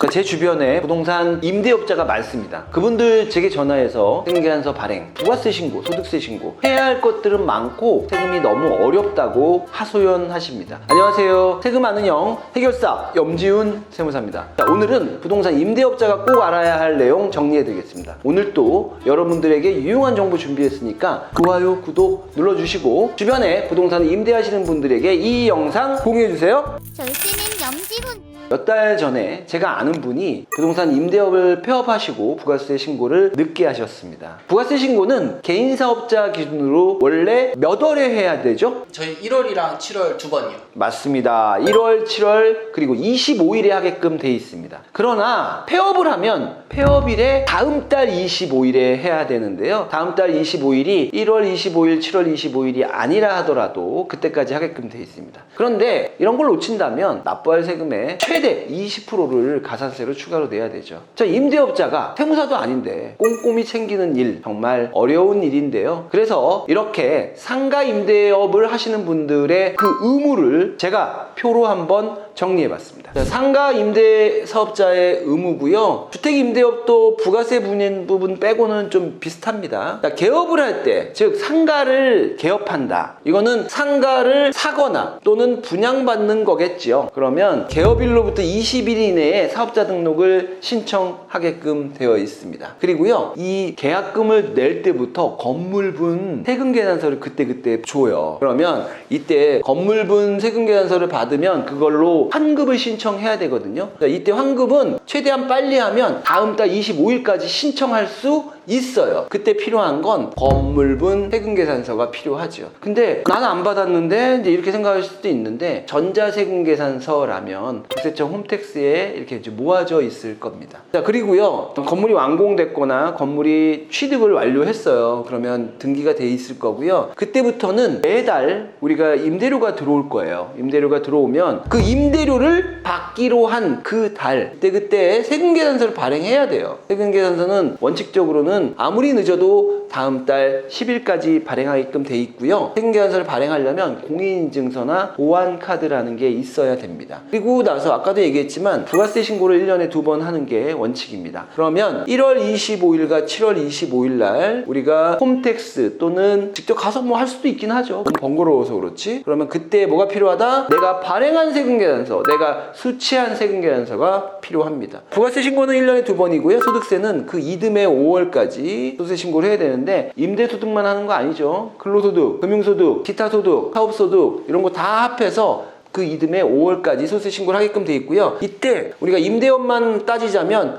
그러니까 제 주변에 부동산 임대업자가 많습니다. 그분들 제게 전화해서 세금계산서 발행, 부가세 신고, 소득세 신고 해야 할 것들은 많고 세금이 너무 어렵다고 하소연하십니다. 안녕하세요. 세금 아는 형 해결사 염지훈 세무사입니다. 자, 오늘은 부동산 임대업자가 꼭 알아야 할 내용 정리해드리겠습니다. 오늘 또 여러분들에게 유용한 정보 준비했으니까 좋아요, 구독 눌러주시고 주변에 부동산 임대하시는 분들에게 이 영상 공유해주세요. 절세는 염지훈. 몇 달 전에 제가 아는 분이 부동산 임대업을 폐업하시고 부가세 신고를 늦게 하셨습니다. 부가세 신고는 개인 사업자 기준으로 원래 몇 월에 해야 되죠? 저희 1월이랑 7월 두 번이요. 맞습니다. 1월, 7월 그리고 25일에 하게끔 돼 있습니다. 그러나 폐업을 하면 폐업일에 다음 달 25일에 해야 되는데요. 다음 달 25일이 1월 25일, 7월 25일이 아니라 하더라도 그때까지 하게끔 돼 있습니다. 그런데 이런 걸 놓친다면 납부할 세금의 최대 20%를 가산세로 추가로 내야 되죠. 자, 임대업자가 세무사도 아닌데 꼼꼼히 챙기는 일 정말 어려운 일인데요. 그래서 이렇게 상가 임대업을 하시는 분들의 그 의무를 제가 표로 한번 정리해봤습니다. 자, 상가 임대 사업자의 의무고요. 주택 임대업도 부가세 부분 빼고는 좀 비슷합니다. 자, 개업을 할 때, 즉 상가를 개업한다. 이거는 상가를 사거나 또는 분양받는 거겠지요. 그러면 개업일로부터 20일 이내에 사업자 등록을 신청하게끔 되어 있습니다. 그리고요, 이 계약금을 낼 때부터 건물분 세금계산서를 그때 줘요. 그러면 이때 건물분 세금계산서를 받으면 그걸로 환급을 신청해야 되거든요. 이때 환급은 최대한 빨리 하면 다음 달 25일까지 신청할 수 있어요. 그때 필요한 건 건물분 세금계산서가 필요하죠. 근데 나는 안 받았는데 이제 이렇게 생각하실 수도 있는데 전자세금계산서라면 국세청 홈택스에 이렇게 이제 모아져 있을 겁니다. 자, 그리고요, 건물이 완공됐거나 건물이 취득을 완료했어요. 그러면 등기가 돼 있을 거고요. 그때부터는 매달 우리가 임대료가 들어올 거예요. 임대료가 들어오면 그 임대료를 받기로 한 그 달 그때 세금계산서를 발행해야 돼요. 세금계산서는 원칙적으로는 아무리 늦어도 다음 달 10일까지 발행하게끔 돼 있고요. 세금계산서를 발행하려면 공인인증서나 보안카드라는 게 있어야 됩니다. 그리고 나서 아까도 얘기했지만 부가세 신고를 1년에 2번 하는 게 원칙입니다. 그러면 1월 25일과 7월 25일 날 우리가 홈택스 또는 직접 가서 뭐 할 수도 있긴 하죠. 너무 번거로워서 그렇지. 그러면 그때 뭐가 필요하다? 내가 발행한 세금계산서, 내가 수취한 세금계산서가 필요합니다. 부가세 신고는 1년에 2번이고요. 소득세는 그 이듬해 5월까지 소득세 신고를 해야 되는데 임대소득만 하는 거 아니죠. 근로소득, 금융소득, 기타소득, 사업소득 이런 거 다 합해서 그 이듬해 5월까지 소득세 신고를 하게끔 돼 있고요. 이때 우리가 임대업만 따지자면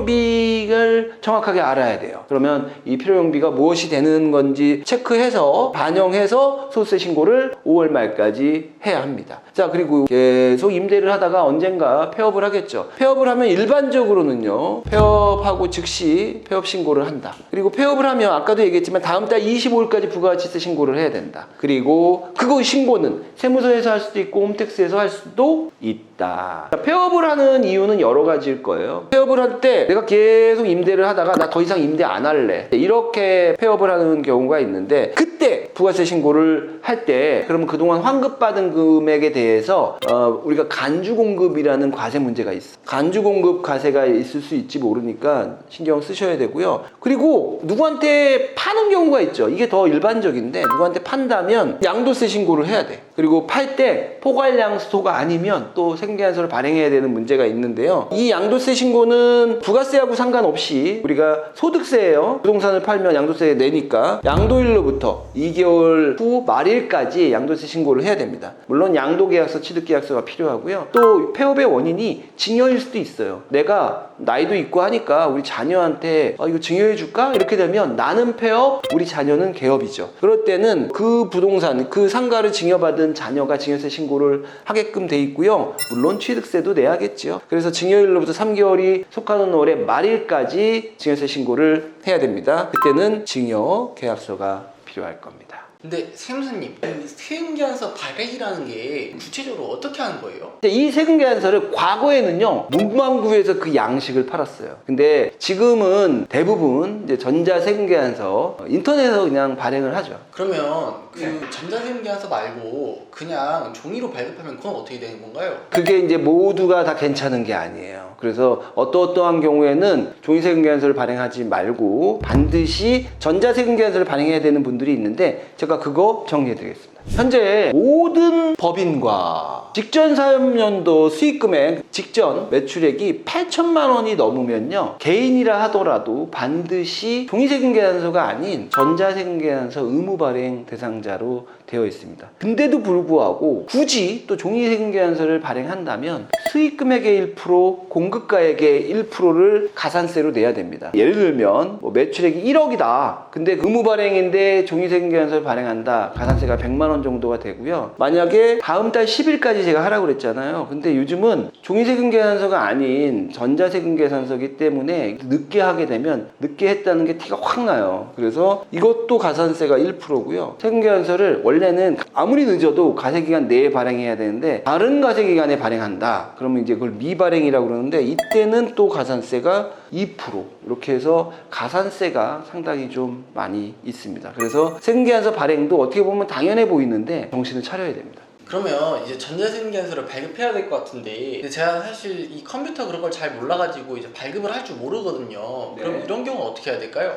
필요경비를 정확하게 알아야 돼요. 그러면 이 필요경비가 무엇이 되는 건지 체크해서 반영해서 소득세 신고를 5월 말까지 해야 합니다. 자, 그리고 계속 임대를 하다가 언젠가 폐업을 하겠죠. 폐업을 하면 일반적으로는요, 폐업하고 즉시 폐업 신고를 한다. 그리고 폐업을 하면 아까도 얘기했지만 다음 달 25일까지 부가가치세 신고를 해야 된다. 그리고 그거 신고는 세무서에서 할 수도 있고 홈택스에서 할 수도 있다. 자, 폐업을 하는 이유는 여러 가지일 거예요. 폐업을 할 때 내가 계속 임대를 하다가 나 더 이상 임대 안 할래, 이렇게 폐업을 하는 경우가 있는데 그때 부가세 신고를 할 때 그러면 그동안 환급받은 금액에 대해서 우리가 간주공급이라는 과세 문제가 있어. 간주공급 과세가 있을 수 있지 모르니까 신경 쓰셔야 되고요. 그리고 누구한테 파는 경우가 있죠. 이게 더 일반적인데 누구한테 판다면 양도세 신고를 해야 돼. 그리고 팔 때 포괄양도소가 아니면 또 세금계산서를 발행해야 되는 문제가 있는데요. 이 양도세 신고는 부가세하고 상관없이 우리가 소득세예요. 부동산을 팔면 양도세 내니까 양도일로부터 2개월 후 말일까지 양도세 신고를 해야 됩니다. 물론 양도계약서, 취득계약서가 필요하고요. 또 폐업의 원인이 증여일 수도 있어요. 내가 나이도 있고 하니까 우리 자녀한테 이거 증여해 줄까? 이렇게 되면 나는 폐업, 우리 자녀는 개업이죠. 그럴 때는 그 부동산, 그 상가를 증여받은 자녀가 증여세 신고를 하게끔 돼 있고요. 물론 취득세도 내야겠죠. 그래서 증여일로부터 3개월이 속하는 월의 말일까지 증여세 신고를 해야 됩니다. 그때는 증여 계약서가 필요할 겁니다. 근데 세무사님, 세금계산서 발행이라는 게 구체적으로 어떻게 하는 거예요? 이 세금계산서를 과거에는요 문방구에서 그 양식을 팔았어요. 근데 지금은 대부분 이제 전자세금계산서 인터넷에서 그냥 발행을 하죠. 그러면 그 전자세금계산서 말고 그냥 종이로 발급하면 그건 어떻게 되는 건가요? 그게 이제 모두가 다 괜찮은 게 아니에요. 그래서 어떠한 경우에는 종이세금계산서를 발행하지 말고 반드시 전자세금계산서를 발행해야 되는 분들이 있는데 제가 그거 정리해드리겠습니다. 현재 모든 법인과 직전 사업연도 수익금액 직전 매출액이 8천만 원이 넘으면요 개인이라 하더라도 반드시 종이세금계산서가 아닌 전자세금계산서 의무 발행 대상자로 되어 있습니다. 근데도 불구하고 굳이 또 종이세금계산서를 발행한다면 수익금액의 1%, 공급가액의 1%를 가산세로 내야 됩니다. 예를 들면 뭐 매출액이 1억이다. 근데 의무 발행인데 종이세금계산서를 발행한다. 가산세가 100만 원 정도가 되고요. 만약에 다음 달 10일까지 제가 하라고 그랬잖아요. 근데 요즘은 종이세금계산서가 아닌 전자세금계산서이기 때문에 늦게 하게 되면 늦게 했다는 게 티가 확 나요. 그래서 이것도 가산세가 1%고요. 세금계산서를 원래는 아무리 늦어도 가세기간 내에 발행해야 되는데 다른 가세기간에 발행한다. 그러면 이제 그걸 미발행이라고 그러는데 이때는 또 가산세가 2% 이렇게 해서 가산세가 상당히 좀 많이 있습니다. 그래서 세금계산서 발행도 어떻게 보면 당연해 보이는데 정신을 차려야 됩니다. 그러면 이제 전자세금계산서를 발급해야 될 것 같은데 근데 제가 사실 이 컴퓨터 그런 걸 잘 몰라가지고 이제 발급을 할 줄 모르거든요. 네. 그럼 이런 경우 어떻게 해야 될까요?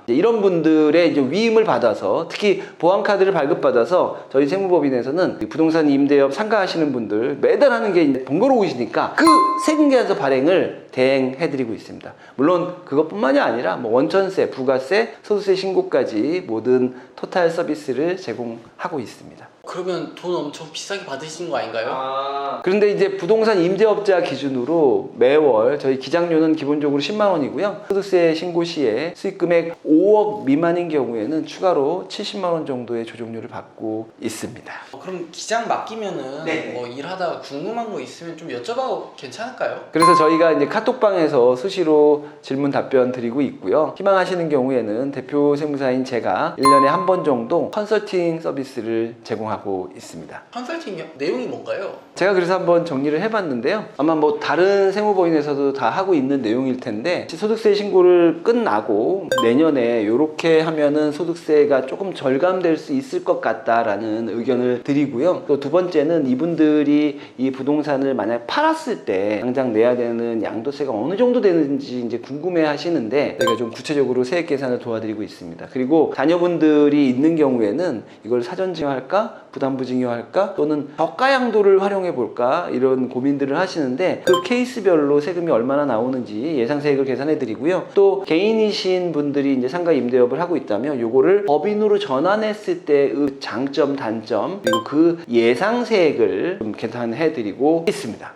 이런 분들의 이제 위임을 받아서 특히 보안카드를 발급받아서 저희 세무법인에서는 부동산 임대업 상가하시는 분들 매달 하는 게 이제 번거로우시니까 그 세금계산서 발행을 대행해드리고 있습니다. 물론 그것뿐만이 아니라 뭐 원천세, 부가세, 소득세 신고까지 모든 토탈 서비스를 제공하고 있습니다. 그러면 돈 엄청 비싸게 받으시는 거 아닌가요? 그런데 이제 부동산 임대업자 기준으로 매월 저희 기장료는 기본적으로 10만 원이고요. 소득세 신고 시에 수익금액 5억 미만인 경우에는 추가로 70만 원 정도의 조정료를 받고 있습니다. 그럼 기장 맡기면은 네. 뭐 일하다가 궁금한 거 있으면 좀 여쭤봐도 괜찮을까요? 그래서 저희가 이제 카톡방에서 수시로 질문 답변 드리고 있고요. 희망하시는 경우에는 대표 세무사인 제가 1년에 한 번 정도 컨설팅 서비스를 제공하고 있습니다. 컨설팅이요? 내용이 뭔가요? 제가 그래서 한번 정리를 해봤는데요. 아마 뭐 다른 세무법인에서도 다 하고 있는 내용일 텐데 소득세 신고를 끝나고 내년에 이렇게 하면은 소득세가 조금 절감될 수 있을 것 같다라는 의견을 드리고요. 또 두 번째는 이분들이 이 부동산을 만약 팔았을 때 당장 내야 되는 양도세가 어느 정도 되는지 이제 궁금해 하시는데 저희가 좀 구체적으로 세액 계산을 도와드리고 있습니다. 그리고 자녀분들이 있는 경우에는 이걸 사전증여할까? 부담부증여할까? 또는 저가양도를 활용해 볼까? 이런 고민들을 하시는데 그 케이스별로 세금이 얼마나 나오는지 예상세액을 계산해 드리고요. 또 개인이신 분들이 이제 상가 임대업을 하고 있다면 요거를 법인으로 전환했을 때의 장점, 단점 그리고 그 예상세액을 좀 계산해 드리고 있습니다.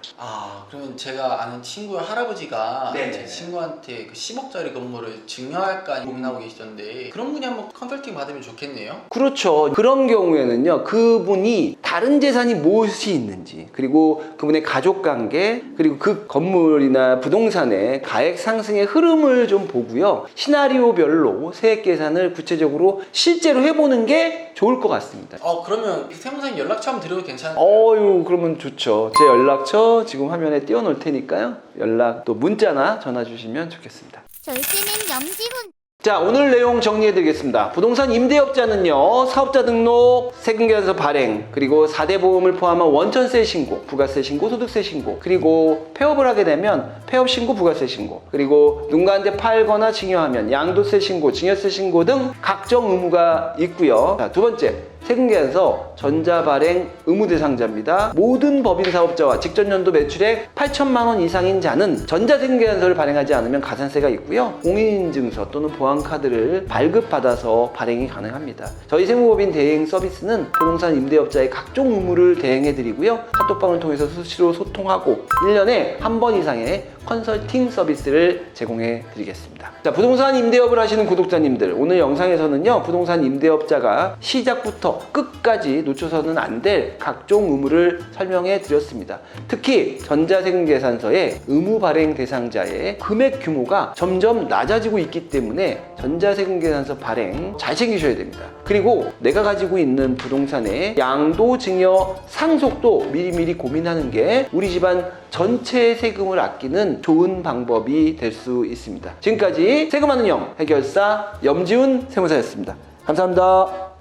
그러면 제가 아는 친구의 할아버지가 네네. 제 친구한테 그 10억짜리 건물을 증여할까 고민하고 계시던데 그런 분이 한번 컨설팅 받으면 좋겠네요. 그렇죠. 그런 경우에는요, 그분이 다른 재산이 무엇이 있는지, 그리고 그분의 가족 관계, 그리고 그 건물이나 부동산의 가액 상승의 흐름을 좀 보고요, 시나리오별로 세액 계산을 구체적으로 실제로 해보는 게 좋을 것 같습니다. 그러면 세무사님 연락처 한번 드려도 괜찮을까요? 그러면 좋죠. 제 연락처 지금 화면에 띄워놓을 테니까요. 연락 또 문자나 전화 주시면 좋겠습니다. 절세는 염지훈. 자, 오늘 내용 정리해드리겠습니다. 부동산 임대업자는요, 사업자 등록, 세금계산서 발행, 그리고 4대 보험을 포함한 원천세 신고, 부가세 신고, 소득세 신고, 그리고 폐업을 하게 되면 폐업 신고, 부가세 신고, 그리고 누군가한테 팔거나 증여하면 양도세 신고, 증여세 신고 등 각종 의무가 있고요. 자, 두 번째. 세금계산서 전자발행 의무 대상자입니다. 모든 법인 사업자와 직전 연도 매출액 8천만 원 이상인 자는 전자세금계산서를 발행하지 않으면 가산세가 있고요. 공인인증서 또는 보안카드를 발급받아서 발행이 가능합니다. 저희 세무법인 대행 서비스는 부동산 임대업자의 각종 의무를 대행해드리고요. 카톡방을 통해서 수시로 소통하고 1년에 한 번 이상의 컨설팅 서비스를 제공해 드리겠습니다. 자, 부동산 임대업을 하시는 구독자님들, 오늘 영상에서는요, 부동산 임대업자가 시작부터 그래서 끝까지 놓쳐서는 안 될 각종 의무를 설명해 드렸습니다. 특히 전자세금계산서의 의무 발행 대상자의 금액 규모가 점점 낮아지고 있기 때문에 전자세금계산서 발행 잘 챙기셔야 됩니다. 그리고 내가 가지고 있는 부동산의 양도, 증여, 상속도 미리미리 고민하는 게 우리 집안 전체의 세금을 아끼는 좋은 방법이 될 수 있습니다. 지금까지 세금하는 형 해결사 염지훈 세무사였습니다. 감사합니다.